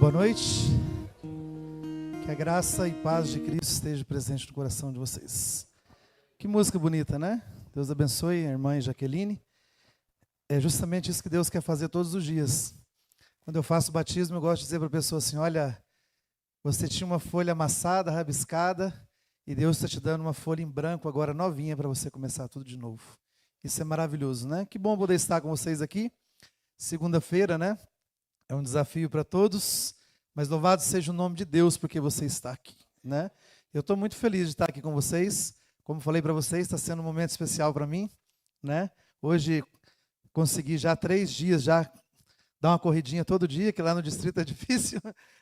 Boa noite, que a graça e paz de Cristo esteja presente no coração de vocês. Que música bonita, né? Deus abençoe a irmã Jaqueline. É justamente isso que Deus quer fazer todos os dias. Quando eu faço batismo, eu gosto de dizer para a pessoa assim, olha, você tinha uma folha amassada, rabiscada, e Deus está te dando uma folha em branco agora novinha para você começar tudo de novo. Isso é maravilhoso, né? Que bom poder estar com vocês aqui. Segunda-feira, né? É um desafio para todos, mas louvado seja o nome de Deus porque você está aqui, né? Eu estou muito feliz de estar aqui com vocês. Como falei para vocês, está sendo um momento especial para mim, né? Hoje consegui já 3 dias já dar uma corridinha todo dia, que lá no distrito é difícil,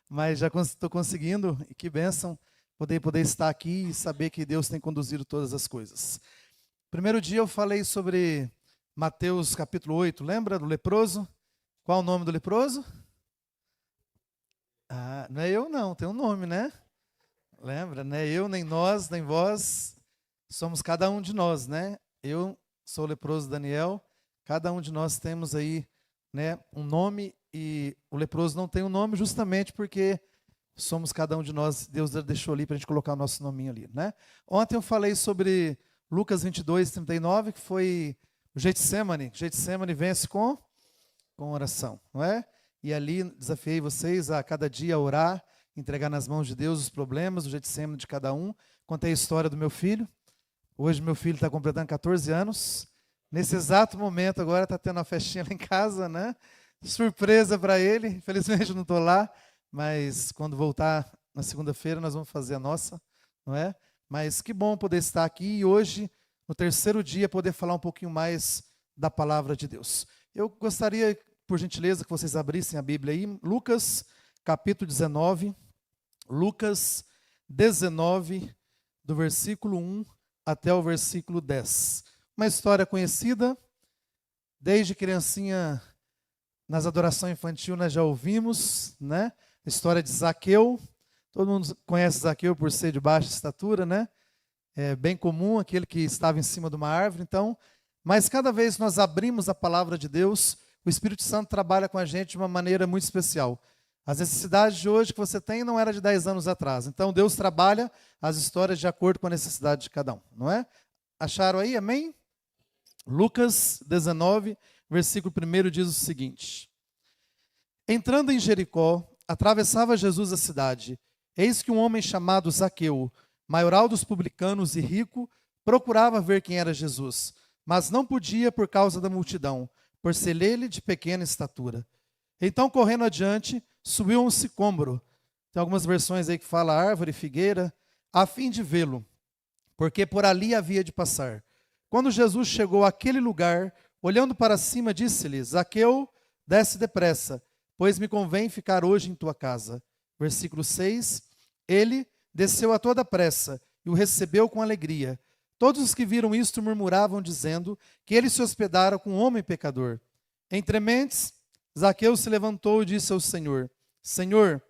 mas já estou conseguindo, e que bênção poder estar aqui e saber que Deus tem conduzido todas as coisas. Primeiro dia eu falei sobre Mateus capítulo 8, lembra do leproso? Qual o nome do leproso? Ah, não é eu não, tem um nome, né? Lembra? Não é eu, nem nós, nem vós, somos cada um de nós, né? Eu sou o leproso Daniel, cada um de nós temos aí, né, um nome, e o leproso não tem um nome justamente porque somos cada um de nós, Deus deixou ali para a gente colocar o nosso nominho ali, né? Ontem eu falei sobre Lucas 22, 39, que foi o Getsemane. Getsemane vence com oração, não é? E ali desafiei vocês a cada dia orar, entregar nas mãos de Deus os problemas, o Getsemane de cada um. Contei a história do meu filho. Hoje meu filho está completando 14 anos. Nesse exato momento agora está tendo uma festinha lá em casa, né? Surpresa para ele. Infelizmente eu não estou lá, mas quando voltar na segunda-feira nós vamos fazer a nossa, não é? Mas que bom poder estar aqui e hoje, no terceiro dia, poder falar um pouquinho mais da palavra de Deus. Eu gostaria, por gentileza, que vocês abrissem a Bíblia aí, Lucas, capítulo 19, Lucas 19, do versículo 1 até o versículo 10. Uma história conhecida, desde criancinha, nas adorações infantil nós já ouvimos, né? A história de Zaqueu, todo mundo conhece Zaqueu por ser de baixa estatura, né? É bem comum, aquele que estava em cima de uma árvore, então... Mas cada vez que nós abrimos a palavra de Deus, o Espírito Santo trabalha com a gente de uma maneira muito especial. As necessidades de hoje que você tem não era de 10 anos atrás. Então Deus trabalha as histórias de acordo com a necessidade de cada um, não é? Acharam aí? Amém? Lucas 19, versículo 1 diz o seguinte. Entrando em Jericó, atravessava Jesus a cidade. Eis que um homem chamado Zaqueu, maioral dos publicanos e rico, procurava ver quem era Jesus, mas não podia por causa da multidão, por ser ele de pequena estatura. Então, correndo adiante, subiu um sicômoro. Tem algumas versões aí que fala árvore, figueira, a fim de vê-lo, porque por ali havia de passar. Quando Jesus chegou àquele lugar, olhando para cima, disse-lhe, Zaqueu, desce depressa, pois me convém ficar hoje em tua casa. Versículo 6, ele desceu a toda pressa e o recebeu com alegria. Todos os que viram isto murmuravam, dizendo que ele se hospedara com um homem pecador. Entre mentes, Zaqueu se levantou e disse ao Senhor, Senhor,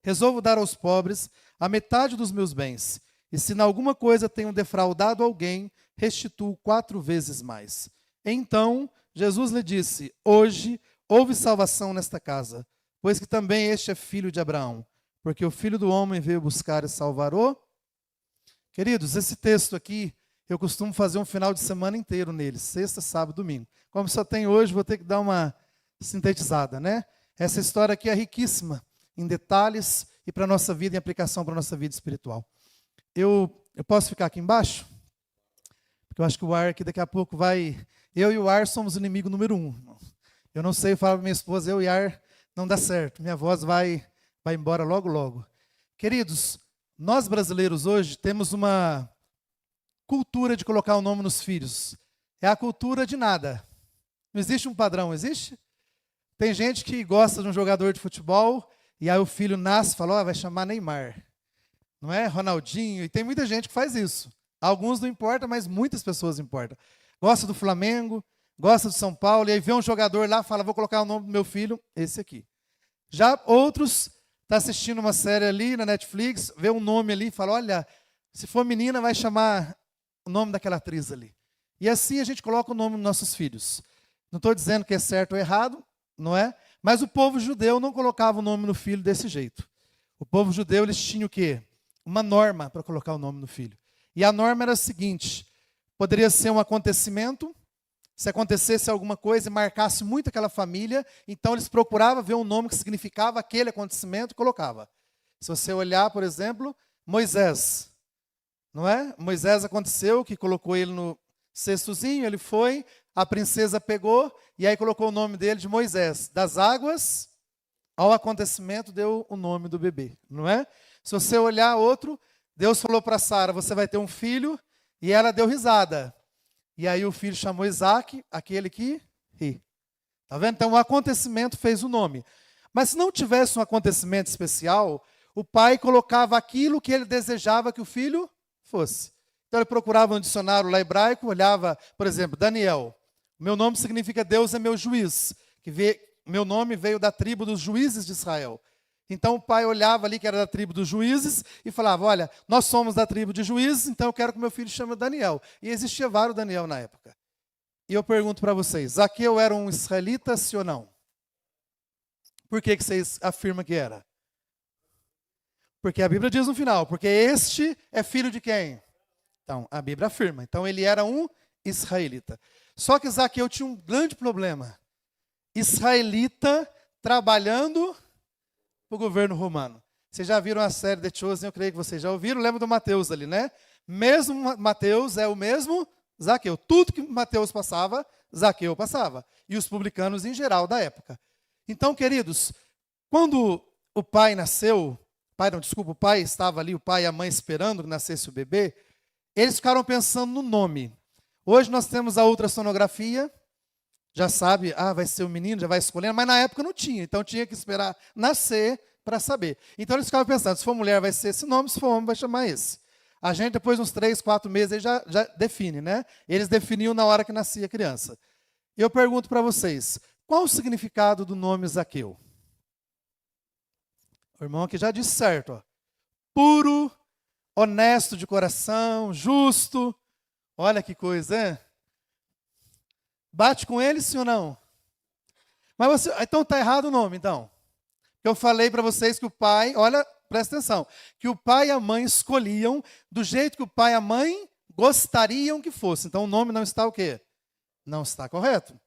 resolvo dar aos pobres a metade dos meus bens, e se em alguma coisa tenho defraudado alguém, restituo 4 vezes mais. Então Jesus lhe disse, hoje houve salvação nesta casa, pois que também este é filho de Abraão, porque o Filho do Homem veio buscar e salvar o... Queridos, esse texto aqui, eu costumo fazer um final de semana inteiro nele, sexta, sábado, domingo. Como só tem hoje, vou ter que dar uma sintetizada, né? Essa história aqui é riquíssima em detalhes e para a nossa vida, em aplicação para a nossa vida espiritual. Eu posso ficar aqui embaixo? Porque eu acho que o ar aqui daqui a pouco vai... Eu e o ar somos o inimigo número 1. Eu não sei, eu falo para minha esposa, eu e ar não dá certo. Minha voz vai embora logo, logo. Queridos, nós brasileiros hoje temos uma cultura de colocar o nome nos filhos. É a cultura de nada. Não existe um padrão, existe? Tem gente que gosta de um jogador de futebol e aí o filho nasce e fala, vai chamar Neymar. Não é? Ronaldinho. E tem muita gente que faz isso. Alguns não importa, mas muitas pessoas importam. Gosta do Flamengo, gosta do São Paulo, e aí vê um jogador lá e fala, vou colocar o nome do meu filho, esse aqui. Já outros... Está assistindo uma série ali na Netflix, vê um nome ali e fala, olha, se for menina vai chamar o nome daquela atriz ali. E assim a gente coloca o nome dos nossos filhos. Não estou dizendo que é certo ou errado, não é? Mas o povo judeu não colocava o nome no filho desse jeito. O povo judeu, eles tinham o quê? Uma norma para colocar o nome no filho. E a norma era a seguinte: poderia ser um acontecimento, se acontecesse alguma coisa e marcasse muito aquela família, então eles procuravam ver um nome que significava aquele acontecimento e colocava. Se você olhar, por exemplo, Moisés, não é? Moisés aconteceu que colocou ele no cestozinho, ele foi, a princesa pegou e aí colocou o nome dele de Moisés. Das águas ao acontecimento deu o nome do bebê, não é? Se você olhar outro, Deus falou para Sara, você vai ter um filho, e ela deu risada. E aí o filho chamou Isaac, aquele que ri. Tá vendo? Então o acontecimento fez o nome. Mas se não tivesse um acontecimento especial, o pai colocava aquilo que ele desejava que o filho fosse. Então ele procurava um dicionário lá hebraico, olhava, por exemplo, Daniel. Meu nome significa Deus é meu juiz. Meu nome veio da tribo dos juízes de Israel. Então o pai olhava ali que era da tribo dos juízes e falava, olha, nós somos da tribo de juízes, então eu quero que meu filho chame Daniel. E existia vários Daniel na época. E eu pergunto para vocês, Zaqueu era um israelita, sim ou não? Por que vocês afirmam que era? Porque a Bíblia diz no final, porque este é filho de quem? Então, a Bíblia afirma. Então ele era um israelita. Só que Zaqueu tinha um grande problema. Israelita trabalhando para o governo romano. Vocês já viram a série The Chosen, eu creio que vocês já ouviram. Lembra do Mateus ali, né? Mesmo Mateus é o mesmo Zaqueu. Tudo que Mateus passava, Zaqueu passava. E os publicanos em geral da época. Então, queridos, quando o pai nasceu, o pai estava ali, o pai e a mãe esperando que nascesse o bebê, eles ficaram pensando no nome. Hoje nós temos a ultrassonografia, já sabe, vai ser o menino, já vai escolhendo, mas na época não tinha, então tinha que esperar nascer para saber. Então eles ficavam pensando, se for mulher vai ser esse nome, se for homem vai chamar esse. A gente depois de uns 3, 4 meses aí já define, né? Eles definiam na hora que nascia a criança. E eu pergunto para vocês, qual o significado do nome Zaqueu? O irmão aqui já disse certo, ó. Puro, honesto de coração, justo. Olha que coisa, hein? Bate com ele, sim ou não? Mas então está errado o nome, então. Eu falei para vocês que o pai, olha, presta atenção, que o pai e a mãe escolhiam do jeito que o pai e a mãe gostariam que fosse. Então o nome não está o quê? Não está correto.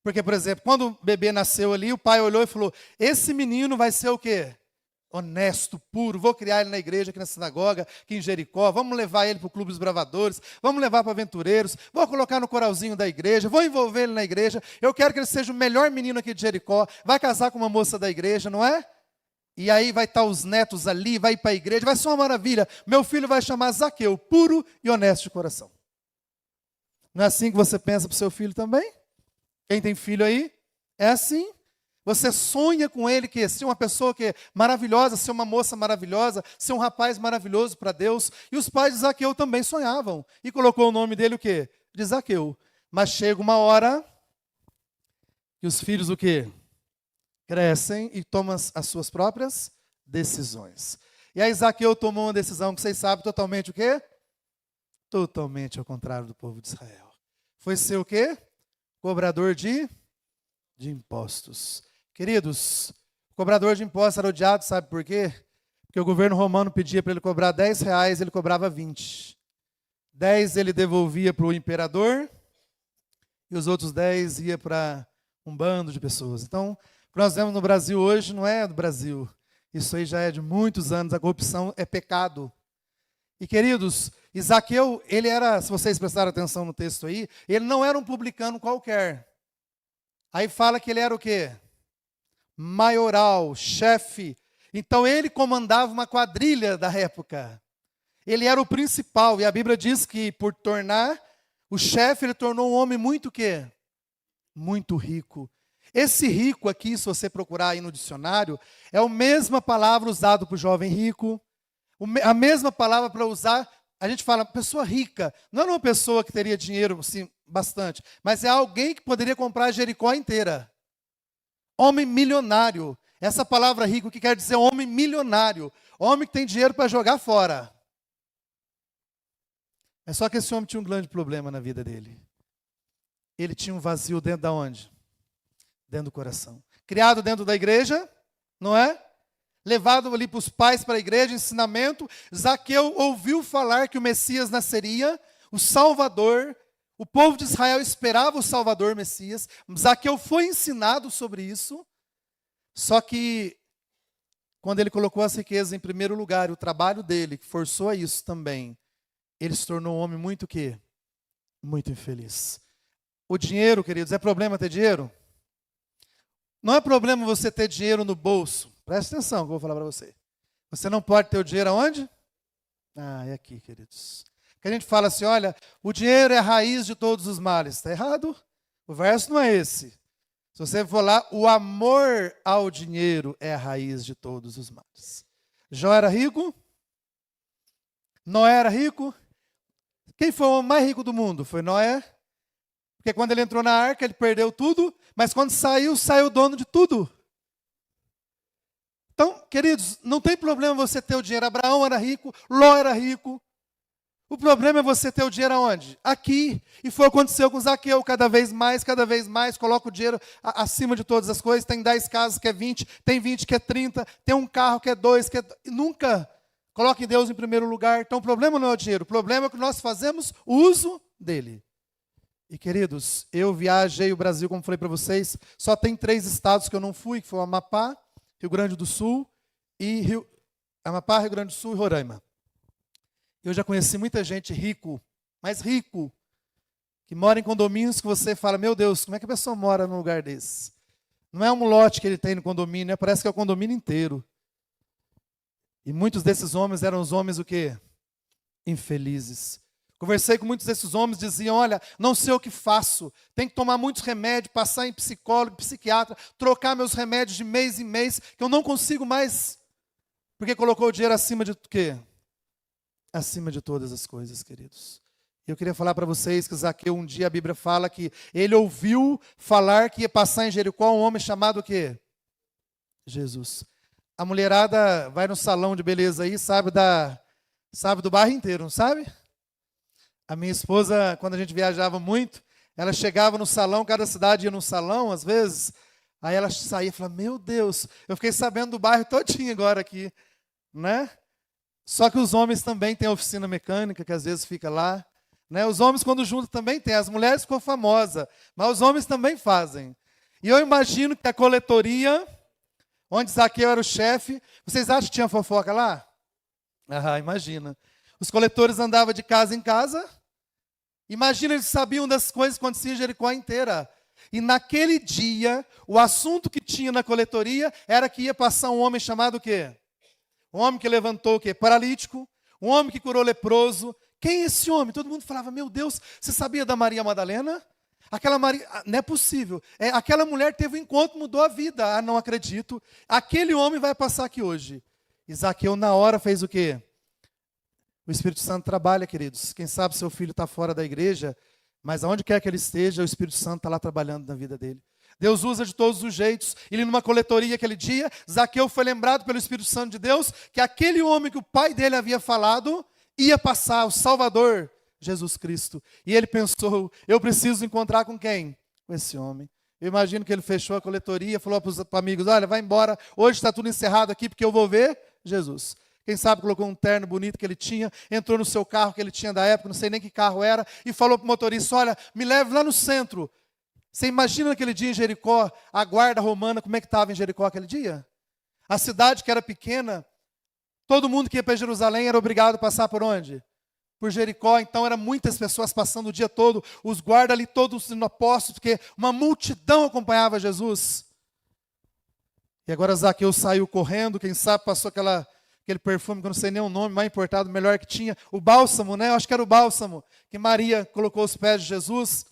Porque, por exemplo, quando o bebê nasceu ali, o pai olhou e falou, esse menino vai ser o quê? Honesto, puro, vou criar ele na igreja, aqui na sinagoga, aqui em Jericó, vamos levar ele para o Clube dos Bravadores, vamos levar para Aventureiros, vou colocar no coralzinho da igreja, vou envolver ele na igreja, eu quero que ele seja o melhor menino aqui de Jericó, vai casar com uma moça da igreja, não é? E aí vai estar os netos ali, vai ir para a igreja, vai ser uma maravilha, meu filho vai chamar Zaqueu, puro e honesto de coração. Não é assim que você pensa para o seu filho também? Quem tem filho aí? É assim. Você sonha com ele que ser uma pessoa que é maravilhosa, ser uma moça maravilhosa, ser um rapaz maravilhoso para Deus. E os pais de Zaqueu também sonhavam. E colocou o nome dele o quê? De Zaqueu. Mas chega uma hora que os filhos o quê? Crescem e tomam as suas próprias decisões. E aí Zaqueu tomou uma decisão que vocês sabem totalmente o quê? Totalmente ao contrário do povo de Israel. Foi ser o quê? Cobrador de impostos. Queridos, o cobrador de impostos era odiado, sabe por quê? Porque o governo romano pedia para ele cobrar R$10, ele cobrava 20. 10 ele devolvia para o imperador e os outros 10 ia para um bando de pessoas. Então, o que nós vemos no Brasil hoje não é do Brasil. Isso aí já é de muitos anos, a corrupção é pecado. E queridos, Zaqueu, ele era, se vocês prestaram atenção no texto aí, ele não era um publicano qualquer. Aí fala que ele era o quê? Maioral, chefe. Então ele comandava uma quadrilha da época. Ele era o principal. E a Bíblia diz que por tornar o chefe, ele tornou um homem muito o quê? Muito rico. Esse rico aqui, se você procurar aí no dicionário, é a mesma palavra usada para o jovem rico. A mesma palavra para usar, a gente fala, pessoa rica. Não era uma pessoa que teria dinheiro, assim, bastante. Mas é alguém que poderia comprar Jericó inteira. Homem milionário. Essa palavra rico que quer dizer homem milionário. Homem que tem dinheiro para jogar fora. É só que esse homem tinha um grande problema na vida dele. Ele tinha um vazio dentro da onde? Dentro do coração. criado dentro da igreja, não é? Levado ali para os pais, para a igreja, ensinamento. Zaqueu ouviu falar que o Messias nasceria, o Salvador. O povo de Israel esperava o Salvador Messias. Zaqueu foi ensinado sobre isso. Só que, quando ele colocou as riquezas em primeiro lugar, o trabalho dele, que forçou a isso também, ele se tornou um homem muito o quê? Muito infeliz. O dinheiro, queridos, é problema ter dinheiro? Não é problema você ter dinheiro no bolso. Presta atenção que eu vou falar para você. Você não pode ter o dinheiro aonde? É aqui, queridos. Que a gente fala assim, olha, o dinheiro é a raiz de todos os males. Está errado? O verso não é esse. Se você for lá, o amor ao dinheiro é a raiz de todos os males. Jó era rico? Noé era rico? Quem foi o homem mais rico do mundo? Foi Noé. Porque quando ele entrou na arca, ele perdeu tudo, mas quando saiu, saiu dono de tudo. Então, queridos, não tem problema você ter o dinheiro. Abraão era rico, Ló era rico. O problema é você ter o dinheiro aonde? Aqui. E foi o que aconteceu com Zaqueu, cada vez mais, coloca o dinheiro acima de todas as coisas. Tem 10 casas que é 20, tem 20 que é 30, tem um carro que é 2, que é... Nunca coloque Deus em primeiro lugar. Então o problema não é o dinheiro, o problema é que nós fazemos o uso dele. E queridos, eu viajei o Brasil, como falei para vocês, só tem 3 estados que eu não fui, que foi o Amapá, Rio Grande do Sul Amapá, Rio Grande do Sul e Roraima. Eu já conheci muita gente rico, mas rico, que mora em condomínios que você fala, meu Deus, como é que a pessoa mora num lugar desse? Não é um lote que ele tem no condomínio, né? Parece que é o condomínio inteiro. E muitos desses homens eram os homens o quê? Infelizes. Conversei com muitos desses homens, diziam, olha, não sei o que faço, tenho que tomar muitos remédios, passar em psicólogo, psiquiatra, trocar meus remédios de mês em mês, que eu não consigo mais, porque colocou o dinheiro acima de quê? Acima de todas as coisas, queridos. Eu queria falar para vocês que Zaqueu, um dia a Bíblia fala que ele ouviu falar que ia passar em Jericó um homem chamado o quê? Jesus. A mulherada vai no salão de beleza aí, sabe do bairro inteiro, não sabe? A minha esposa, quando a gente viajava muito, ela chegava no salão, cada cidade ia no salão, às vezes, aí ela saía e falava, meu Deus, eu fiquei sabendo do bairro todinho agora aqui, né? Só que os homens também têm oficina mecânica, que às vezes fica lá, né? Os homens quando juntam também tem, as mulheres ficou famosa, mas os homens também fazem. E eu imagino que a coletoria, onde Zaqueu era o chefe, vocês acham que tinha fofoca lá? Imagina. Os coletores andavam de casa em casa. Imagina, eles sabiam das coisas que aconteciam em Jericó inteira. E naquele dia, o assunto que tinha na coletoria era que ia passar um homem chamado o quê? Um homem que levantou o quê? Paralítico. Um homem que curou leproso. Quem é esse homem? Todo mundo falava, meu Deus, você sabia da Maria Madalena? Aquela Maria, não é possível. Aquela mulher teve um encontro, mudou a vida. Não acredito. Aquele homem vai passar aqui hoje. E Zaqueu na hora fez o quê? O Espírito Santo trabalha, queridos. Quem sabe seu filho está fora da igreja, mas aonde quer que ele esteja, o Espírito Santo está lá trabalhando na vida dele. Deus usa de todos os jeitos. Ele numa coletoria aquele dia, Zaqueu foi lembrado pelo Espírito Santo de Deus que aquele homem que o pai dele havia falado ia passar, o Salvador, Jesus Cristo. E ele pensou, eu preciso encontrar com quem? Com esse homem. Eu imagino que ele fechou a coletoria, falou para os amigos, olha, vai embora, hoje está tudo encerrado aqui porque eu vou ver Jesus. Quem sabe colocou um terno bonito que ele tinha, entrou no seu carro que ele tinha da época, não sei nem que carro era, e falou para o motorista, olha, me leve lá no centro. Você imagina aquele dia em Jericó, a guarda romana, como é que estava em Jericó aquele dia? A cidade que era pequena, todo mundo que ia para Jerusalém era obrigado a passar por onde? Por Jericó, então eram muitas pessoas passando o dia todo, os guardas ali todos no apóstolo, porque uma multidão acompanhava Jesus. E agora Zaqueu saiu correndo, quem sabe passou aquele perfume, que eu não sei nem o nome, mais importado, melhor que tinha, o bálsamo, né? Eu acho que era o bálsamo, que Maria colocou aos pés de Jesus.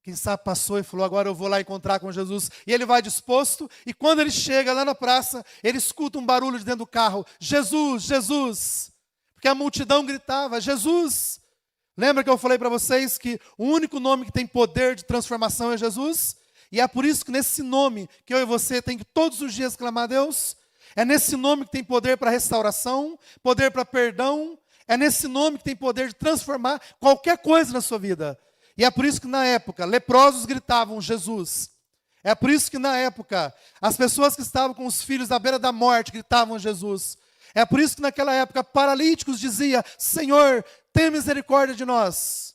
Quem sabe passou e falou, agora eu vou lá encontrar com Jesus. E ele vai disposto, e quando ele chega lá na praça, ele escuta um barulho de dentro do carro, Jesus, Jesus. Porque a multidão gritava, Jesus. Lembra que eu falei para vocês que o único nome que tem poder de transformação é Jesus? E é por isso que nesse nome, que eu e você tem que todos os dias clamar a Deus, é nesse nome que tem poder para restauração, poder para perdão, é nesse nome que tem poder de transformar qualquer coisa na sua vida. E é por isso que na época, leprosos gritavam, Jesus. É por isso que na época, as pessoas que estavam com os filhos à beira da morte gritavam Jesus. É por isso que naquela época, paralíticos diziam: Senhor, tenha misericórdia de nós.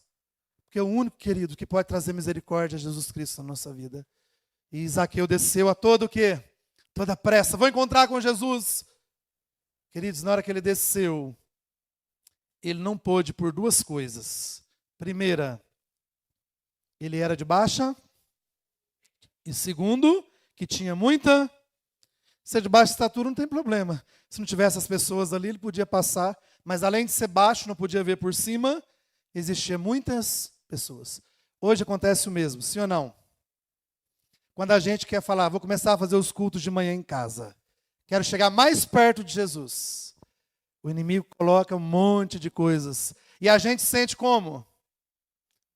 Porque o único, querido, que pode trazer misericórdia é Jesus Cristo na nossa vida. E Zaqueu desceu a todo o quê? Toda pressa. Vou encontrar com Jesus. Queridos, na hora que ele desceu, ele não pôde por duas coisas. Primeira, ele era de baixa. E segundo, que tinha muita. Ser de baixa estatura não tem problema. Se não tivesse as pessoas ali, ele podia passar. Mas além de ser baixo, não podia ver por cima, existiam muitas pessoas. Hoje acontece o mesmo, sim ou não? Quando a gente quer falar, vou começar a fazer os cultos de manhã em casa. Quero chegar mais perto de Jesus. O inimigo coloca um monte de coisas. E a gente sente como?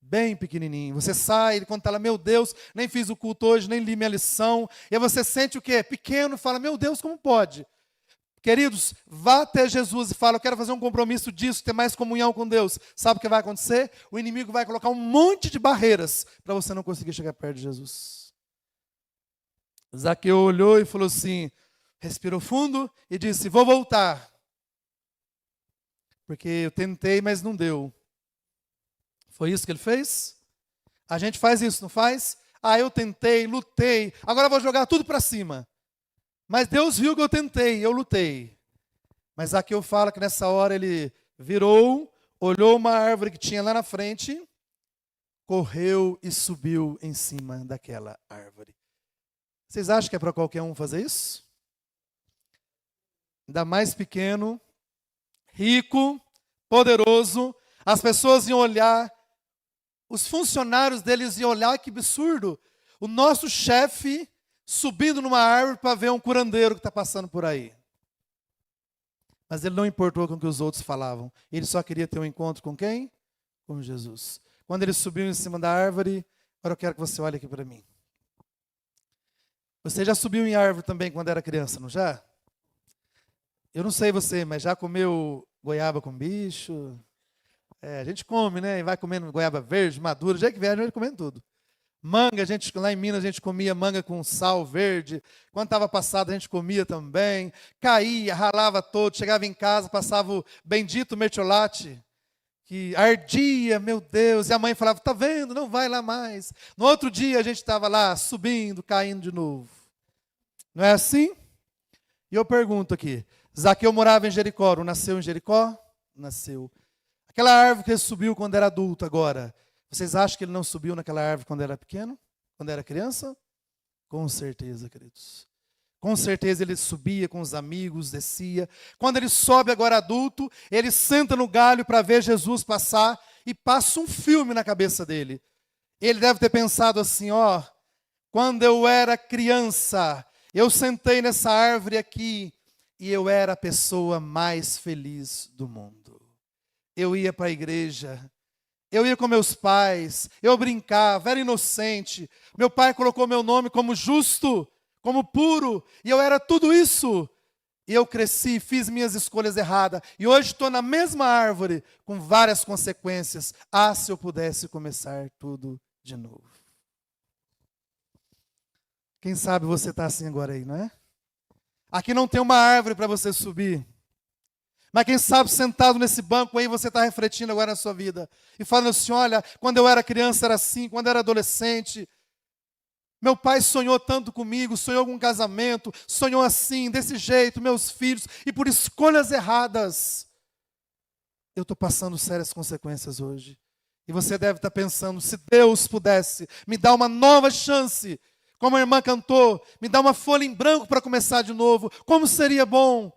Bem pequenininho. Você sai, ele conta lá, meu Deus, nem fiz o culto hoje, nem li minha lição. E aí você sente o quê? Pequeno, fala, meu Deus, como pode? Queridos, vá até Jesus e fala, eu quero fazer um compromisso disso, ter mais comunhão com Deus. Sabe o que vai acontecer? O inimigo vai colocar um monte de barreiras para você não conseguir chegar perto de Jesus. Zaqueu olhou e falou assim, respirou fundo e disse, vou voltar. Porque eu tentei, mas não deu. Foi isso que ele fez? A gente faz isso, não faz? Ah, eu tentei, lutei, agora eu vou jogar tudo para cima. Mas Deus viu que eu tentei, eu lutei. Mas aqui eu falo que nessa hora ele virou, olhou uma árvore que tinha lá na frente, correu e subiu em cima daquela árvore. Vocês acham que é para qualquer um fazer isso? Ainda mais pequeno, rico, poderoso, as pessoas iam olhar, os funcionários deles iam olhar, que absurdo, o nosso chefe subindo numa árvore para ver um curandeiro que está passando por aí. Mas ele não importou com o que os outros falavam, ele só queria ter um encontro com quem? Com Jesus. Quando ele subiu em cima da árvore, agora eu quero que você olhe aqui para mim. Você já subiu em árvore também quando era criança, não já? Eu não sei você, mas já comeu goiaba com bicho? A gente come, né? E vai comendo goiaba verde, madura, já que vier, a gente vai comendo tudo. Manga, lá em Minas a gente comia manga com sal verde. Quando estava passado a gente comia também. Caía, ralava todo, chegava em casa, passava o bendito mertiolate, que ardia, meu Deus. E a mãe falava, tá vendo, não vai lá mais. No outro dia a gente estava lá subindo, caindo de novo. Não é assim? E eu pergunto aqui, Zaqueu morava em Jericó, não nasceu em Jericó? Nasceu. Aquela árvore que ele subiu quando era adulto agora, vocês acham que ele não subiu naquela árvore quando era pequeno? Quando era criança? Com certeza, queridos. Com certeza ele subia com os amigos, descia. Quando ele sobe agora adulto, ele senta no galho para ver Jesus passar e passa um filme na cabeça dele. Ele deve ter pensado assim, ó, quando eu era criança, eu sentei nessa árvore aqui e eu era a pessoa mais feliz do mundo. Eu ia para a igreja, eu ia com meus pais, eu brincava, era inocente. Meu pai colocou meu nome como justo, como puro, e eu era tudo isso. E eu cresci, fiz minhas escolhas erradas, e hoje estou na mesma árvore, com várias consequências. Ah, se eu pudesse começar tudo de novo. Quem sabe você está assim agora aí, não é? Aqui não tem uma árvore para você subir. Mas quem sabe sentado nesse banco aí você está refletindo agora na sua vida. E falando assim, olha, quando eu era criança era assim, quando eu era adolescente. Meu pai sonhou tanto comigo, sonhou com um casamento, sonhou assim, desse jeito, meus filhos. E por escolhas erradas, eu estou passando sérias consequências hoje. E você deve estar pensando, se Deus pudesse me dar uma nova chance, como a irmã cantou, me dar uma folha em branco para começar de novo, como seria bom.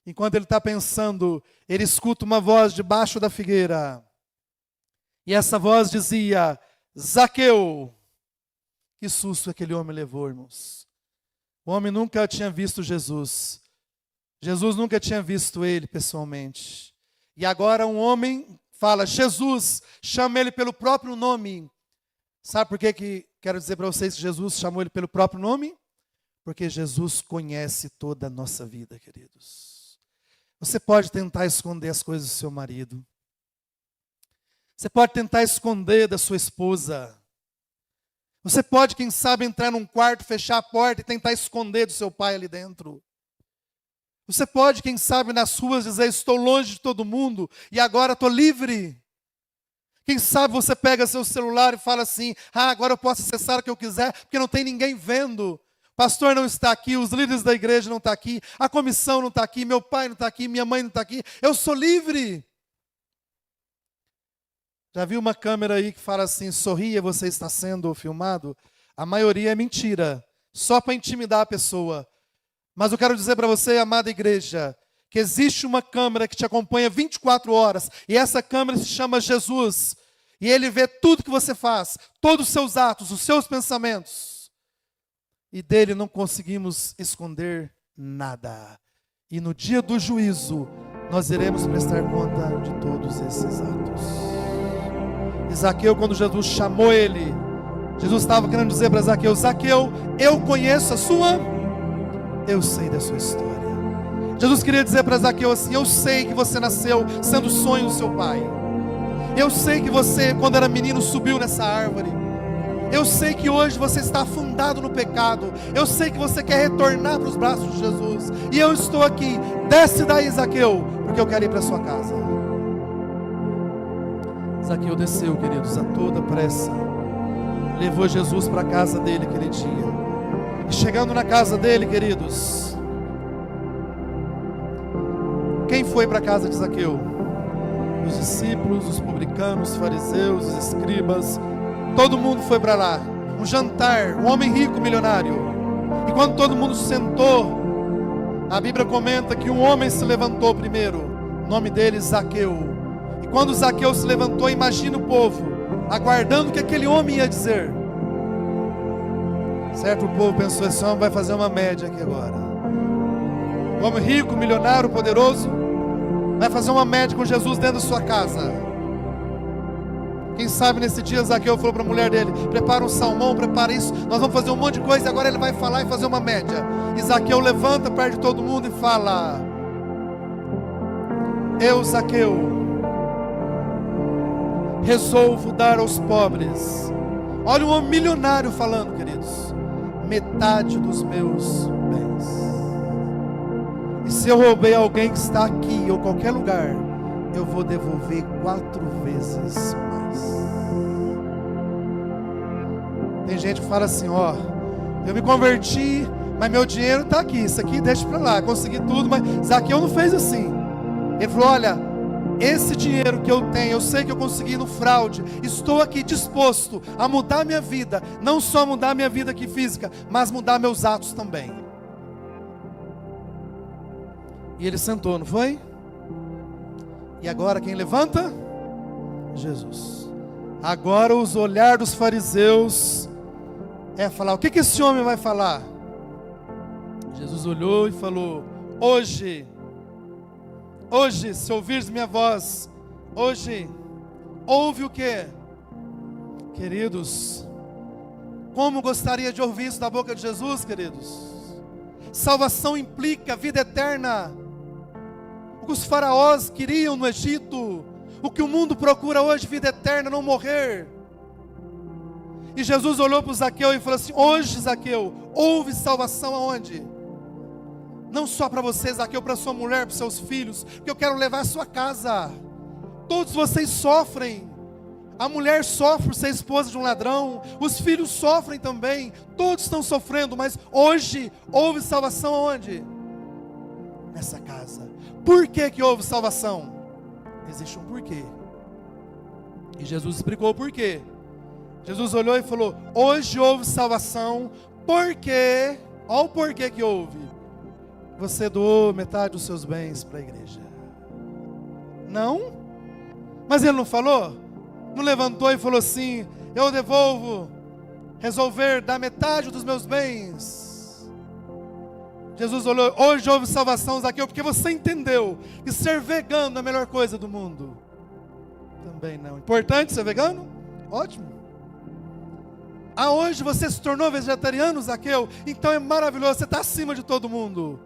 Enquanto ele está pensando, ele escuta uma voz debaixo da figueira. E essa voz dizia, Zaqueu. Que susto aquele homem levou, irmãos. O homem nunca tinha visto Jesus. Jesus nunca tinha visto ele pessoalmente. E agora um homem fala, Jesus, chama ele pelo próprio nome. Sabe por que quero dizer para vocês que Jesus chamou ele pelo próprio nome? Porque Jesus conhece toda a nossa vida, queridos. Você pode tentar esconder as coisas do seu marido. Você pode tentar esconder da sua esposa. Você pode, quem sabe, entrar num quarto, fechar a porta e tentar esconder do seu pai ali dentro. Você pode, quem sabe, nas ruas dizer, estou longe de todo mundo e agora estou livre. Quem sabe você pega seu celular e fala assim, agora eu posso acessar o que eu quiser, porque não tem ninguém vendo. O pastor não está aqui, os líderes da igreja não estão aqui, a comissão não está aqui, meu pai não está aqui, minha mãe não está aqui. Eu sou livre. Já viu uma câmera aí que fala assim, sorria, você está sendo filmado? A maioria é mentira, só para intimidar a pessoa. Mas eu quero dizer para você, amada igreja, que existe uma câmera que te acompanha 24 horas, e essa câmera se chama Jesus, e Ele vê tudo que você faz, todos os seus atos, os seus pensamentos, e dele não conseguimos esconder nada. E no dia do juízo, nós iremos prestar conta de todos esses atos. E Zaqueu, quando Jesus chamou ele, Jesus estava querendo dizer para Zaqueu, Zaqueu, eu conheço a sua, eu sei da sua história. Jesus queria dizer para Zaqueu assim, eu sei que você nasceu sendo o sonho do seu pai. Eu sei que você, quando era menino, subiu nessa árvore. Eu sei que hoje você está afundado no pecado. Eu sei que você quer retornar para os braços de Jesus. E eu estou aqui, desce daí, Zaqueu, porque eu quero ir para a sua casa. Zaqueu desceu, queridos, a toda pressa. Levou Jesus para a casa dele aquele dia. E chegando na casa dele, queridos, quem foi para a casa de Zaqueu? Os discípulos, os publicanos, os fariseus, os escribas, todo mundo foi para lá. Um jantar, um homem rico, milionário. E quando todo mundo sentou, a Bíblia comenta que um homem se levantou primeiro. O nome dele, Zaqueu. E quando Zaqueu se levantou, imagina o povo, aguardando o que aquele homem ia dizer. Certo, o povo pensou, esse homem vai fazer uma média aqui agora. O homem rico, milionário, poderoso, vai fazer uma média com Jesus dentro da sua casa. Quem sabe nesse dia Zaqueu falou para a mulher dele, prepara um salmão, prepara isso, nós vamos fazer um monte de coisa e agora ele vai falar e fazer uma média. E Zaqueu levanta perto de todo mundo e fala, eu, Zaqueu, resolvo dar aos pobres. Olha um homem milionário falando, queridos, metade dos meus bens. E se eu roubei alguém que está aqui ou qualquer lugar, eu vou devolver 4 vezes mais. Tem gente que fala assim, eu me converti, mas meu dinheiro está aqui, isso aqui deixa para lá, consegui tudo, mas Zaqueu não fez assim. Ele falou, olha, esse dinheiro que eu tenho, eu sei que eu consegui no fraude, estou aqui disposto a mudar minha vida, não só mudar minha vida aqui física, mas mudar meus atos também. E ele sentou, não foi? E agora quem levanta? Jesus. Agora os olhares dos fariseus é falar, o que esse homem vai falar? Jesus olhou e falou, hoje, se ouvires minha voz, hoje, ouve o quê? Queridos, como gostaria de ouvir isso da boca de Jesus, queridos? Salvação implica vida eterna. O que os faraós queriam no Egito, o que o mundo procura hoje, vida eterna, não morrer. E Jesus olhou para o Zaqueu e falou assim, hoje, Zaqueu, houve salvação aonde? Não só para você, Zaqueu, para sua mulher, para seus filhos, porque eu quero levar a sua casa. Todos vocês sofrem. A mulher sofre por ser esposa de um ladrão, os filhos sofrem também, todos estão sofrendo, mas hoje houve salvação aonde? Nessa casa. Por que houve salvação? Existe um porquê. E Jesus explicou o porquê. Jesus olhou e falou, hoje houve salvação, porque, olha o porquê que houve. Você doou metade dos seus bens para a igreja. Não? Mas ele não falou? Não levantou e falou assim, eu devolvo, resolver dar metade dos meus bens. Jesus olhou, hoje houve salvação, Zaqueu, porque você entendeu que ser vegano é a melhor coisa do mundo. Também não. Importante ser vegano? Ótimo. Hoje você se tornou vegetariano, Zaqueu? Então é maravilhoso, você está acima de todo mundo.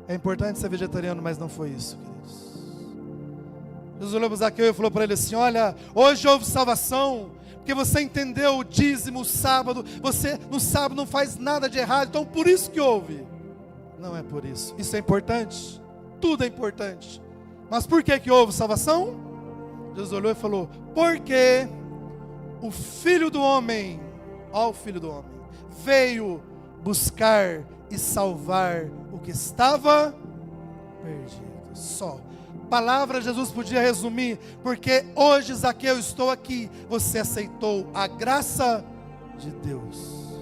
É importante ser vegetariano, mas não foi isso, queridos. Jesus olhou para Zaqueu e falou para ele assim, olha, hoje houve salvação, porque você entendeu o dízimo, o sábado, você no sábado não faz nada de errado, então por isso que houve. Não é por isso. Isso é importante, tudo é importante. Mas por que houve salvação? Jesus olhou e falou: porque o Filho do Homem, ó o Filho do Homem, veio buscar e salvar o que estava perdido. Só. Palavra Jesus podia resumir: porque hoje, Zaqueu, estou aqui, você aceitou a graça de Deus.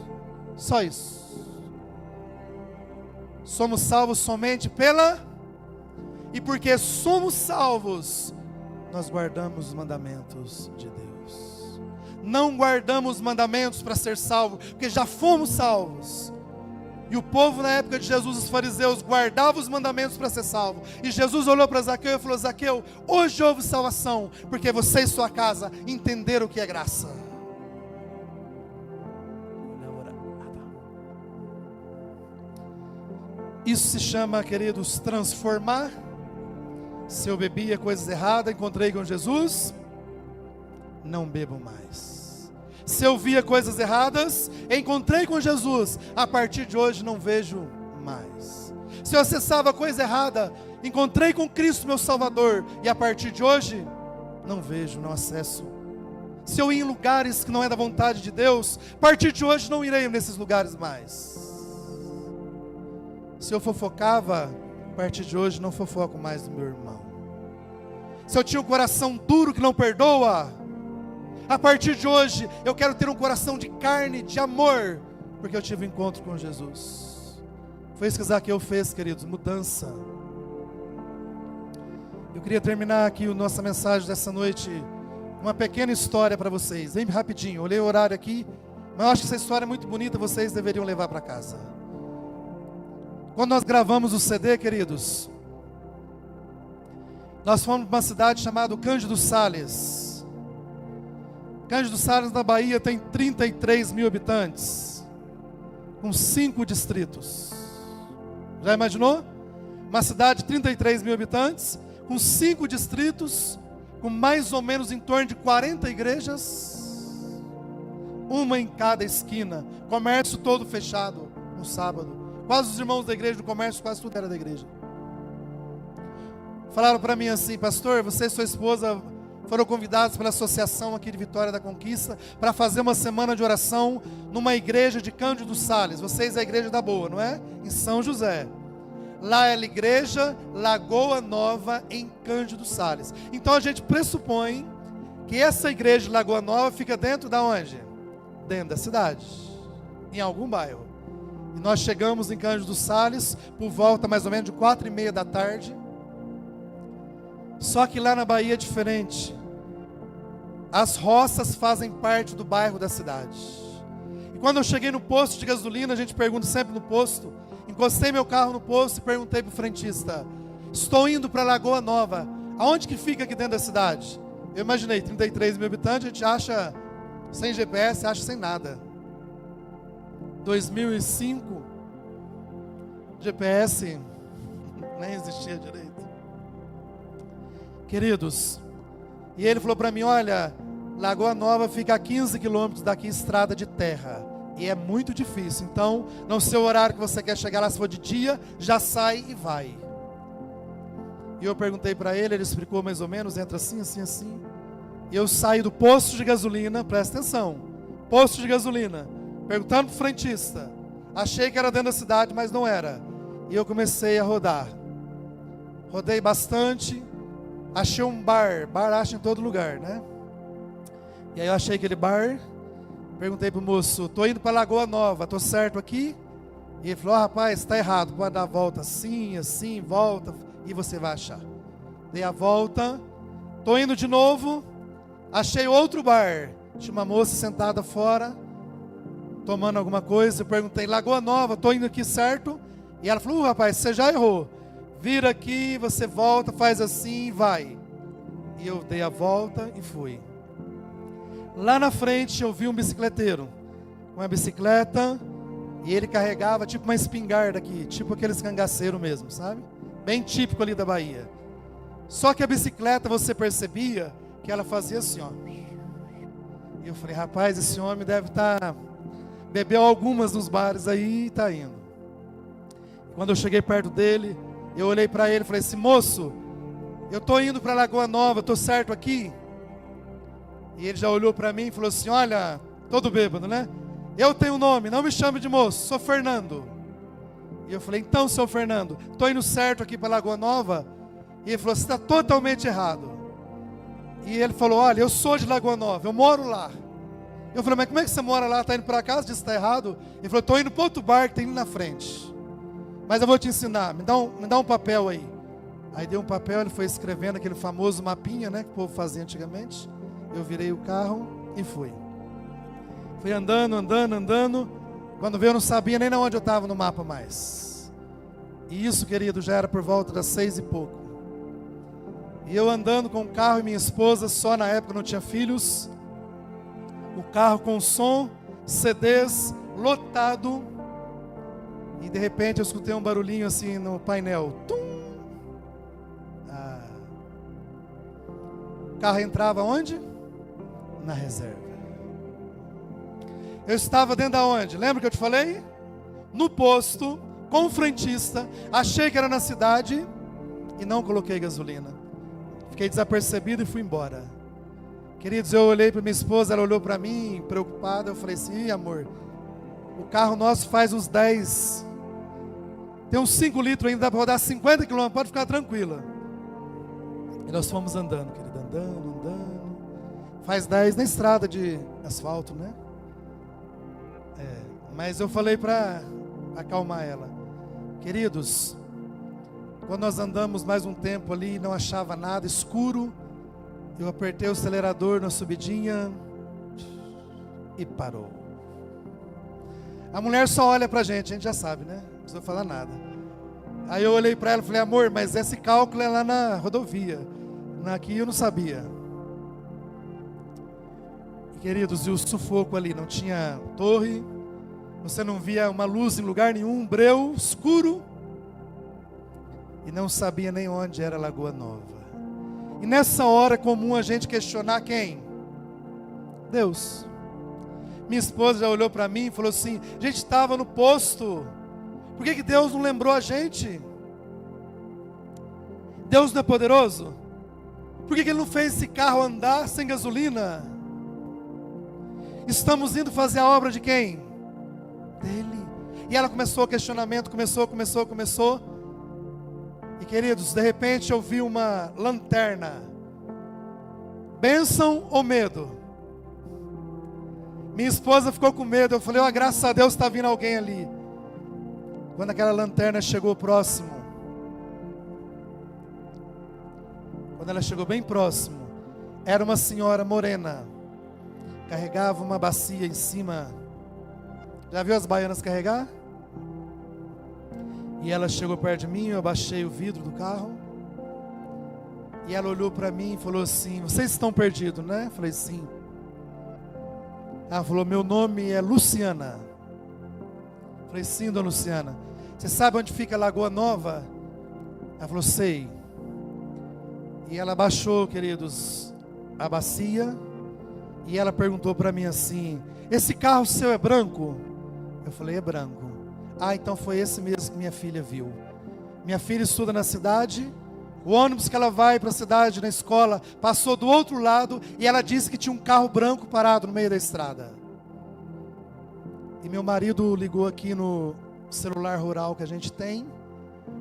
Só isso. Somos salvos somente e porque somos salvos, nós guardamos os mandamentos de Deus. Não guardamos os mandamentos para ser salvo, porque já fomos salvos. E o povo na época de Jesus, os fariseus, guardavam os mandamentos para ser salvo. E Jesus olhou para Zaqueu e falou: Zaqueu, hoje houve salvação, porque você e sua casa entenderam o que é graça. Isso se chama, queridos, transformar. Se eu bebia coisas erradas, encontrei com Jesus, não bebo mais. Se eu via coisas erradas, encontrei com Jesus, a partir de hoje não vejo mais. Se eu acessava coisa errada, encontrei com Cristo meu Salvador, e a partir de hoje não vejo, não acesso. Se eu ia em lugares que não é da vontade de Deus, a partir de hoje não irei nesses lugares mais. Se eu fofocava, a partir de hoje não fofoco mais do meu irmão. Se eu tinha um coração duro que não perdoa, a partir de hoje eu quero ter um coração de carne, de amor, porque eu tive um encontro com Jesus. Foi isso que Zaqueu fez, queridos, mudança. Eu queria terminar aqui a nossa mensagem dessa noite, uma pequena história para vocês, bem rapidinho. Olhei o horário aqui, mas eu acho que essa história é muito bonita, vocês deveriam levar para casa. Quando nós gravamos o CD, queridos, nós fomos para uma cidade chamada Cândido Sales. Cândido Sales, na Bahia, tem 33 mil habitantes, com 5 distritos. Já imaginou? Uma cidade de 33 mil habitantes, com 5 distritos, com mais ou menos em torno de 40 igrejas, uma em cada esquina, comércio todo fechado no sábado. Quase os irmãos da igreja do comércio, quase tudo era da igreja. Falaram para mim assim: pastor, você e sua esposa foram convidados pela associação aqui de Vitória da Conquista para fazer uma semana de oração numa igreja de Cândido Sales. Vocês é a igreja da boa, não é? Em São José. Lá é a igreja Lagoa Nova em Cândido Sales. Então a gente pressupõe que essa igreja de Lagoa Nova fica dentro da onde? Dentro da cidade, em algum bairro. E nós chegamos em Cândido Sales por volta mais ou menos de 4:30 da tarde. Só que lá na Bahia é diferente. As roças fazem parte do bairro da cidade. E quando eu cheguei no posto de gasolina, a gente pergunta sempre no posto. Encostei meu carro no posto e perguntei para o frentista: estou indo para Lagoa Nova, aonde que fica aqui dentro da cidade? Eu imaginei, 33 mil habitantes, a gente acha sem GPS, acha sem nada. 2005, GPS nem existia direito. Queridos, e ele falou para mim: olha, Lagoa Nova fica a 15 quilômetros daqui, estrada de terra, e é muito difícil, então não sei o horário que você quer chegar lá, se for de dia, já sai e vai. E eu perguntei para ele, ele explicou mais ou menos, entra assim, assim, assim, e eu saí do posto de gasolina, presta atenção, posto de gasolina, perguntando para o frentista, achei que era dentro da cidade, mas não era, e eu comecei a rodar, rodei bastante, achei um bar acha em todo lugar, né? E aí eu achei aquele bar, perguntei pro moço: tô indo para Lagoa Nova, tô certo aqui? E ele falou: rapaz, tá errado, pode dar a volta assim, assim, volta, e você vai achar. Dei a volta, tô indo de novo, achei outro bar, tinha uma moça sentada fora, tomando alguma coisa, eu perguntei: Lagoa Nova, tô indo aqui certo? E ela falou: rapaz, você já errou. Vira aqui, você volta, faz assim e vai. E eu dei a volta e fui. Lá na frente eu vi um bicicleteiro, uma bicicleta, e ele carregava tipo uma espingarda aqui, tipo aqueles cangaceiros mesmo, sabe? Bem típico ali da Bahia. Só que a bicicleta, você percebia que ela fazia assim, ó. E eu falei, rapaz, esse homem deve estar... Bebeu algumas nos bares aí e está indo. Quando eu cheguei perto dele, eu olhei para ele e falei assim, moço, eu estou indo para Lagoa Nova, estou certo aqui? E ele já olhou para mim e falou assim, olha, todo bêbado, né? Eu tenho um nome, não me chame de moço, sou Fernando. E eu falei, então, seu Fernando, estou indo certo aqui para Lagoa Nova? E ele falou, você está totalmente errado. E ele falou, olha, eu sou de Lagoa Nova, eu moro lá. Eu falei, mas como é que você mora lá, está indo para casa, disse que está errado? Ele falou, estou indo para outro bar que tem ali na frente. Mas eu vou te ensinar, me dá um papel aí. Aí deu um papel, ele foi escrevendo aquele famoso mapinha, né, que o povo fazia antigamente. Eu virei o carro e fui. Fui andando. Quando veio eu não sabia nem onde eu estava no mapa mais. E isso, querido, já era por volta das 6 e pouco. E eu andando com o carro e minha esposa, só na época não tinha filhos. O carro com som, CDs, lotado. E de repente eu escutei um barulhinho assim no painel. Tum! O carro entrava onde? Na reserva. Eu estava dentro da onde? Lembra que eu te falei? No posto, com o frentista. Achei que era na cidade e não coloquei gasolina. Fiquei desapercebido e fui embora. Queridos, eu olhei para minha esposa, ela olhou para mim, preocupada. Eu falei assim, ih, amor, o carro nosso faz uns 10, tem uns 5 litros ainda, dá para rodar 50 quilômetros, pode ficar tranquila. E nós fomos andando, querido, andando. Faz 10 na estrada de asfalto, né? Mas eu falei para acalmar ela. Queridos, quando nós andamos mais um tempo ali, não achava nada, escuro, eu apertei o acelerador na subidinha e parou. A mulher só olha pra gente já sabe, né? Não precisa falar nada. Aí eu olhei para ela e falei, amor, mas esse cálculo é lá na rodovia. Aqui eu não sabia. E, queridos, e o sufoco ali, não tinha torre, você não via uma luz em lugar nenhum, um breu escuro, e não sabia nem onde era Lagoa Nova. E nessa hora é comum a gente questionar quem? Deus. Minha esposa já olhou para mim e falou assim, a gente estava no posto, por que Deus não lembrou a gente? Deus não é poderoso? Por que Ele não fez esse carro andar sem gasolina? Estamos indo fazer a obra de quem? Dele. E ela começou o questionamento, começou. E queridos, de repente eu vi uma lanterna. Bênção ou medo? Minha esposa ficou com medo. Eu falei, graças a Deus está vindo alguém ali. Quando aquela lanterna chegou próximo, quando ela chegou bem próximo, era uma senhora morena, carregava uma bacia em cima. Já viu as baianas carregar? E ela chegou perto de mim, eu abaixei o vidro do carro. E ela olhou para mim e falou assim, vocês estão perdidos, né? Eu falei, sim. Ela falou, meu nome é Luciana. Eu falei, sim, dona Luciana. Você sabe onde fica Lagoa Nova? Ela falou, sei. E ela baixou, queridos, a bacia. E ela perguntou para mim assim, esse carro seu é branco? Eu falei, é branco. Então foi esse mesmo que minha filha viu. Minha filha estuda na cidade. O ônibus que ela vai para a cidade, na escola, passou do outro lado. E ela disse que tinha um carro branco parado no meio da estrada. E meu marido ligou aqui no celular rural que a gente tem,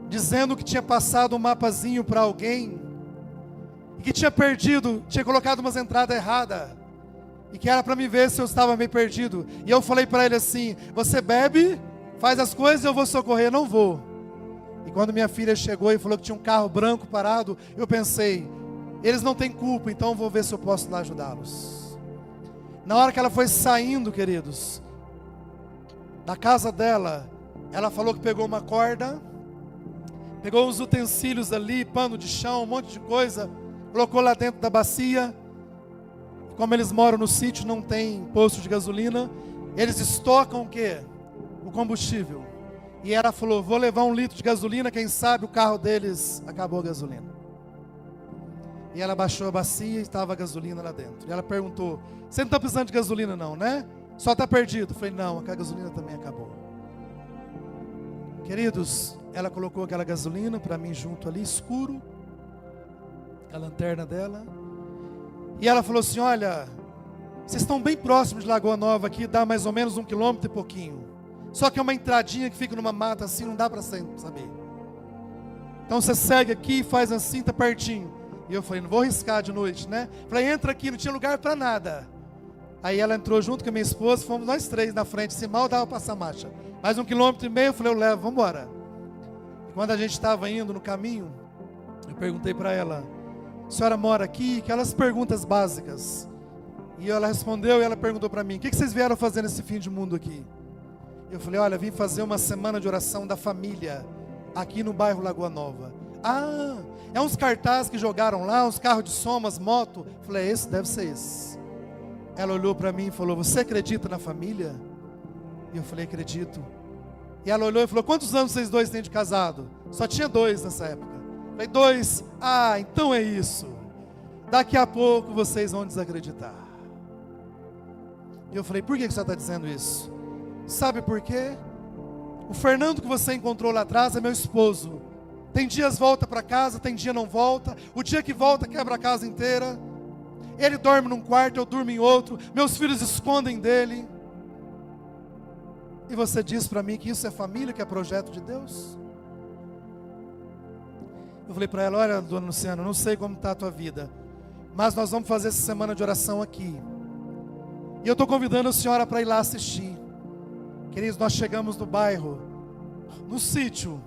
dizendo que tinha passado um mapazinho para alguém. E que tinha perdido, tinha colocado umas entradas erradas. E que era para me ver se eu estava meio perdido. E eu falei para ele assim, você bebe, faz as coisas, eu vou socorrer. Não vou. E quando minha filha chegou e falou que tinha um carro branco parado, eu pensei, eles não têm culpa, então eu vou ver se eu posso lá ajudá-los. Na hora que ela foi saindo, queridos, da casa dela, ela falou que pegou uma corda, pegou uns utensílios ali, pano de chão, um monte de coisa, colocou lá dentro da bacia. Como eles moram no sítio, não tem posto de gasolina, eles estocam o quê? O combustível. E ela falou, vou levar 1 litro de gasolina, quem sabe o carro deles acabou a gasolina. E ela baixou a bacia e estava a gasolina lá dentro. E ela perguntou: você não está precisando de gasolina não, né? Só está perdido. Eu falei: não, a gasolina também acabou. Queridos, ela colocou aquela gasolina para mim junto ali, escuro, a lanterna dela. E ela falou assim: olha, vocês estão bem próximos de Lagoa Nova aqui, dá mais ou menos 1 quilômetro e pouquinho. Só que é uma entradinha que fica numa mata assim, não dá para saber. Então você segue aqui e faz assim, tá pertinho. E eu falei: não vou arriscar de noite, né? Falei: entra aqui, não tinha lugar para nada. Aí ela entrou junto com a minha esposa, fomos nós três na frente, se mal dava para passar marcha. Mais 1,5 quilômetro, eu falei: eu levo, vamos embora. E quando a gente estava indo no caminho, eu perguntei para ela: a senhora mora aqui? Aquelas perguntas básicas. E ela respondeu, e ela perguntou para mim: o que vocês vieram fazer nesse fim de mundo aqui? Eu falei: olha, vim fazer uma semana de oração da família, aqui no bairro Lagoa Nova. Ah, é uns cartazes que jogaram lá, uns carros de som, umas motos. Eu falei: esse deve ser esse. Ela olhou para mim e falou: você acredita na família? E eu falei: acredito. E ela olhou e falou: quantos anos vocês dois têm de casado? Só tinha 2 nessa época. Eu falei: 2? Ah, então é isso. Daqui a pouco vocês vão desacreditar. E eu falei: por que você está dizendo isso? Sabe por quê? O Fernando que você encontrou lá atrás é meu esposo. Tem dias volta para casa, tem dia não volta. O dia que volta quebra a casa inteira. Ele dorme num quarto, eu durmo em outro. Meus filhos escondem dele. E você diz para mim que isso é família, que é projeto de Deus? Eu falei para ela: olha, dona Luciana, não sei como está a tua vida, mas nós vamos fazer essa semana de oração aqui. E eu estou convidando a senhora para ir lá assistir. Queridos, nós chegamos no bairro, no sítio,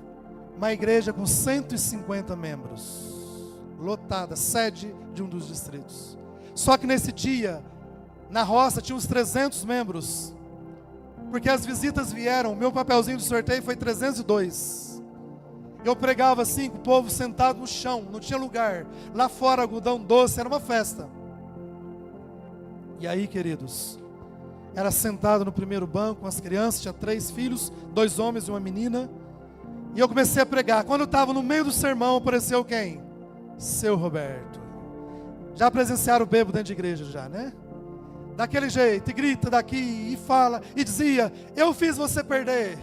uma igreja com 150 membros, lotada, sede de um dos distritos. Só que nesse dia, na roça, tinha uns 300 membros, porque as visitas vieram, meu papelzinho de sorteio foi 302. Eu pregava assim, com o povo sentado no chão, não tinha lugar. Lá fora, algodão doce, era uma festa. E aí, queridos, era sentado no primeiro banco com as crianças, tinha 3 filhos, 2 homens e uma menina. E eu comecei a pregar. Quando eu estava no meio do sermão, apareceu quem? Seu Roberto. Já presenciaram o bêbado dentro de igreja já, né? Daquele jeito, e grita daqui, e fala, e dizia: eu fiz você perder,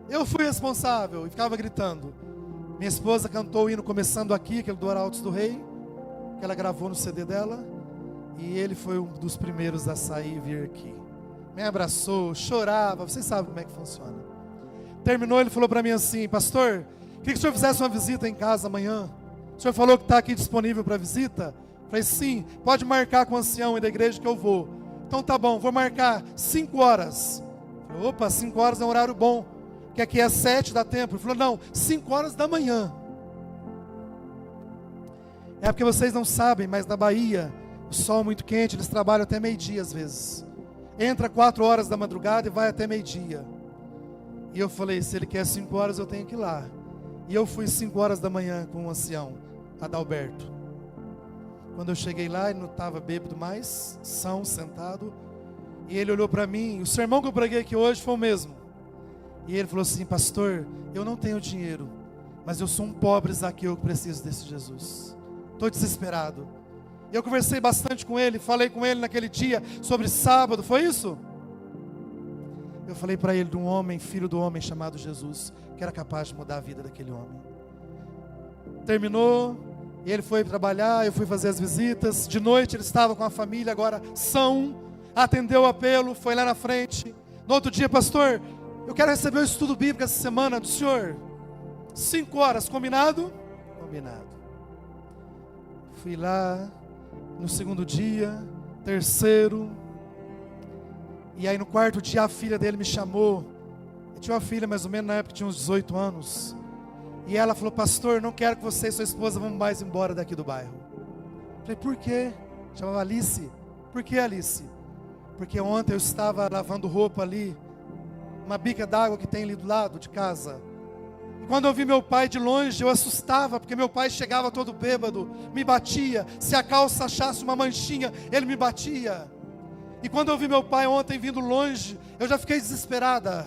eu fui responsável. E ficava gritando. Minha esposa cantou o hino Começando Aqui, aquele do Arautos do Rei, que ela gravou no CD dela. E ele foi um dos primeiros a sair e vir aqui. Me abraçou, chorava, vocês sabem como é que funciona. Terminou, ele falou para mim assim: pastor, queria que o senhor fizesse uma visita em casa amanhã. O senhor falou que está aqui disponível para visita? Falei: sim, pode marcar com o ancião e da igreja que eu vou. Então tá bom, vou marcar 5 horas. Falei: opa, 5 horas é um horário bom, que aqui é 7, dá tempo. Ele falou: não, 5 horas da manhã. É porque vocês não sabem, mas na Bahia, o sol é muito quente, eles trabalham até meio-dia às vezes. Entra 4 horas da madrugada e vai até meio-dia. E eu falei: se ele quer 5 horas, eu tenho que ir lá. E eu fui 5 horas da manhã com o ancião, Adalberto. Quando eu cheguei lá, ele não estava bêbado mais, sentado. E ele olhou para mim. O sermão que eu preguei aqui hoje foi o mesmo. E ele falou assim: pastor, eu não tenho dinheiro, mas eu sou um pobre Zaqueu que preciso desse Jesus. Estou desesperado. Eu conversei bastante com ele, falei com ele naquele dia sobre sábado, foi isso? Eu falei para ele de um homem, filho do homem chamado Jesus, que era capaz de mudar a vida daquele homem. Terminou, e ele foi trabalhar, eu fui fazer as visitas. De noite ele estava com a família, agora atendeu o apelo, foi lá na frente. No outro dia: pastor, eu quero receber o estudo bíblico essa semana do senhor. 5 horas, combinado? Combinado. Fui lá. No segundo dia, terceiro. E aí no 4º dia a filha dele me chamou. Eu tinha uma filha mais ou menos na época, tinha uns 18 anos. E ela falou: pastor, não quero que você e sua esposa vão mais embora daqui do bairro. Eu falei: por quê? Chamava Alice. Por que, Alice? Porque ontem eu estava lavando roupa ali, uma bica d'água que tem ali do lado de casa. E quando eu vi meu pai de longe, eu assustava, porque meu pai chegava todo bêbado, me batia. Se a calça achasse uma manchinha, ele me batia. E quando eu vi meu pai ontem vindo longe, eu já fiquei desesperada.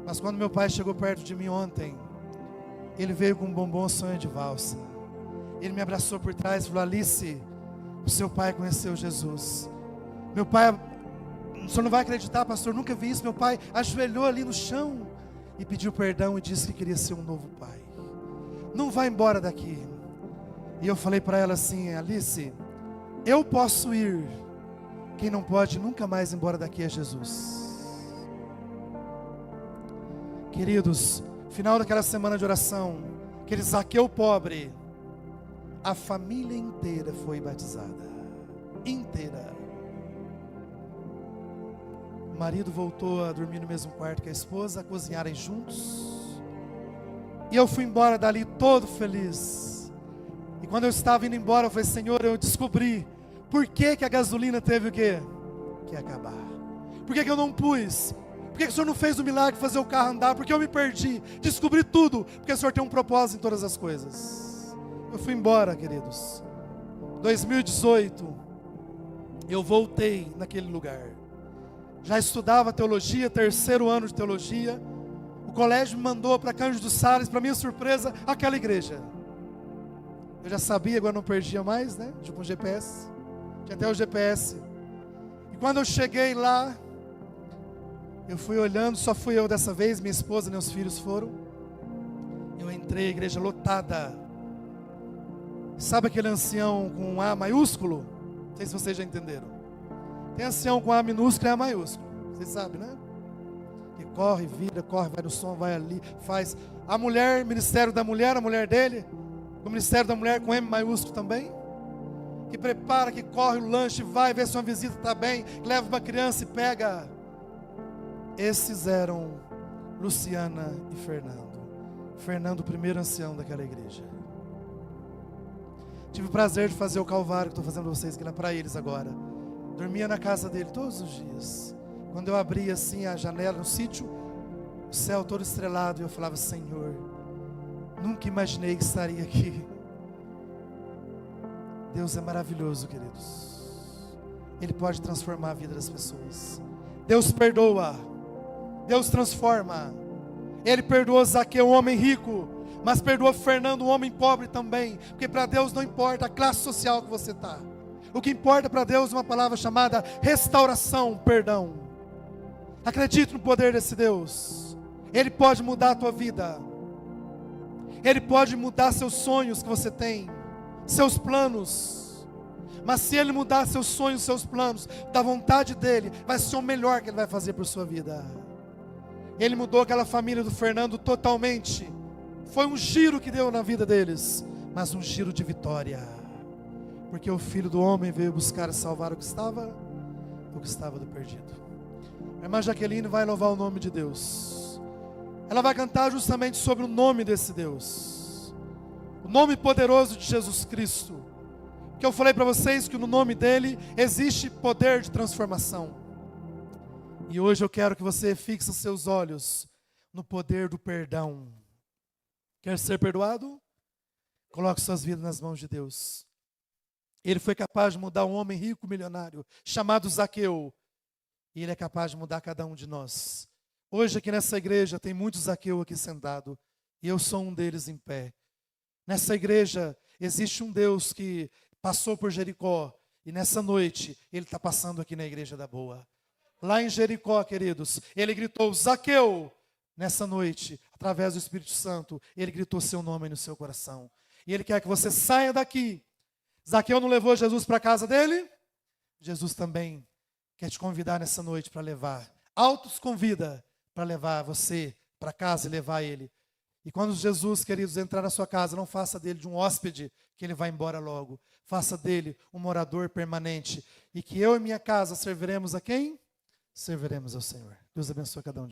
Mas quando meu pai chegou perto de mim ontem, ele veio com um bombom sonho de valsa. Ele me abraçou por trás e falou: Alice, o seu pai conheceu Jesus. Meu pai, o senhor não vai acreditar, pastor, nunca vi isso. Meu pai ajoelhou ali no chão e pediu perdão e disse que queria ser um novo pai. Não vai embora daqui. E eu falei para ela assim: Alice, eu posso ir, quem não pode nunca mais ir embora daqui é Jesus. Queridos, final daquela semana de oração, aquele Zaqueu pobre, a família inteira foi batizada. Inteira. O marido voltou a dormir no mesmo quarto que a esposa, a cozinharem juntos. E eu fui embora dali todo feliz. E quando eu estava indo embora, eu falei: Senhor, eu descobri por que a gasolina teve o quê? Que acabar. Por que eu não pus? Por que o Senhor não fez o milagre de fazer o carro andar? Porque eu me perdi. Descobri tudo. Porque o Senhor tem um propósito em todas as coisas. Eu fui embora, queridos. 2018, eu voltei naquele lugar. Já estudava teologia, terceiro ano de teologia. O colégio me mandou para Cândido Sales, para minha surpresa, aquela igreja. Eu já sabia, agora não perdia mais, né? Tipo um GPS. Tinha até o GPS. E quando eu cheguei lá, eu fui olhando, só fui eu dessa vez, minha esposa e meus filhos foram. Eu entrei, a igreja lotada. Sabe aquele ancião com um A maiúsculo? Não sei se vocês já entenderam. Tem ancião com A minúsculo e A maiúsculo. Vocês sabem, né? Que corre, vira, corre, vai no som, vai ali, faz. A mulher, ministério da mulher, a mulher dele, o ministério da mulher com M maiúsculo também. Que prepara, que corre o lanche, vai ver se uma visita está bem, leva uma criança e pega. Esses eram Luciana e Fernando. Fernando, o primeiro ancião daquela igreja. Tive o prazer de fazer o calvário que estou fazendo para vocês, que era para eles agora. Dormia na casa dele todos os dias. Quando eu abria assim a janela no sítio, o céu todo estrelado, e eu falava: Senhor, nunca imaginei que estaria aqui. Deus é maravilhoso, queridos. Ele pode transformar a vida das pessoas. Deus perdoa. Deus transforma. Ele perdoou Zaqueu, um homem rico, mas perdoou Fernando, um homem pobre também. Porque para Deus não importa a classe social que você está. O que importa para Deus é uma palavra chamada restauração, perdão. Acredite no poder desse Deus. Ele pode mudar a tua vida. Ele pode mudar seus sonhos que você tem, seus planos. Mas se Ele mudar seus sonhos, seus planos, da vontade dEle, vai ser o melhor que Ele vai fazer por sua vida. Ele mudou aquela família do Fernando totalmente. Foi um giro que deu na vida deles, mas um giro de vitória. Porque o Filho do Homem veio buscar e salvar o que estava do perdido. A irmã Jaqueline vai louvar o nome de Deus. Ela vai cantar justamente sobre o nome desse Deus. O nome poderoso de Jesus Cristo. Que eu falei para vocês que no nome dele existe poder de transformação. E hoje eu quero que você fixe os seus olhos no poder do perdão. Quer ser perdoado? Coloque suas vidas nas mãos de Deus. Ele foi capaz de mudar um homem rico, milionário, chamado Zaqueu. E Ele é capaz de mudar cada um de nós. Hoje aqui nessa igreja tem muitos Zaqueu aqui sentado. E eu sou um deles em pé. Nessa igreja existe um Deus que passou por Jericó. E nessa noite Ele está passando aqui na igreja da Boa. Lá em Jericó, queridos, Ele gritou: Zaqueu! Nessa noite, através do Espírito Santo, Ele gritou seu nome no seu coração. E Ele quer que você saia daqui. Zaqueu não levou Jesus para a casa dele? Jesus também quer te convidar nessa noite para levar. Autos convida para levar você para casa e levar ele. E quando Jesus, queridos, entrar na sua casa, não faça dele de um hóspede que ele vai embora logo. Faça dele um morador permanente. E que eu e minha casa serviremos a quem? Serviremos ao Senhor. Deus abençoe cada um.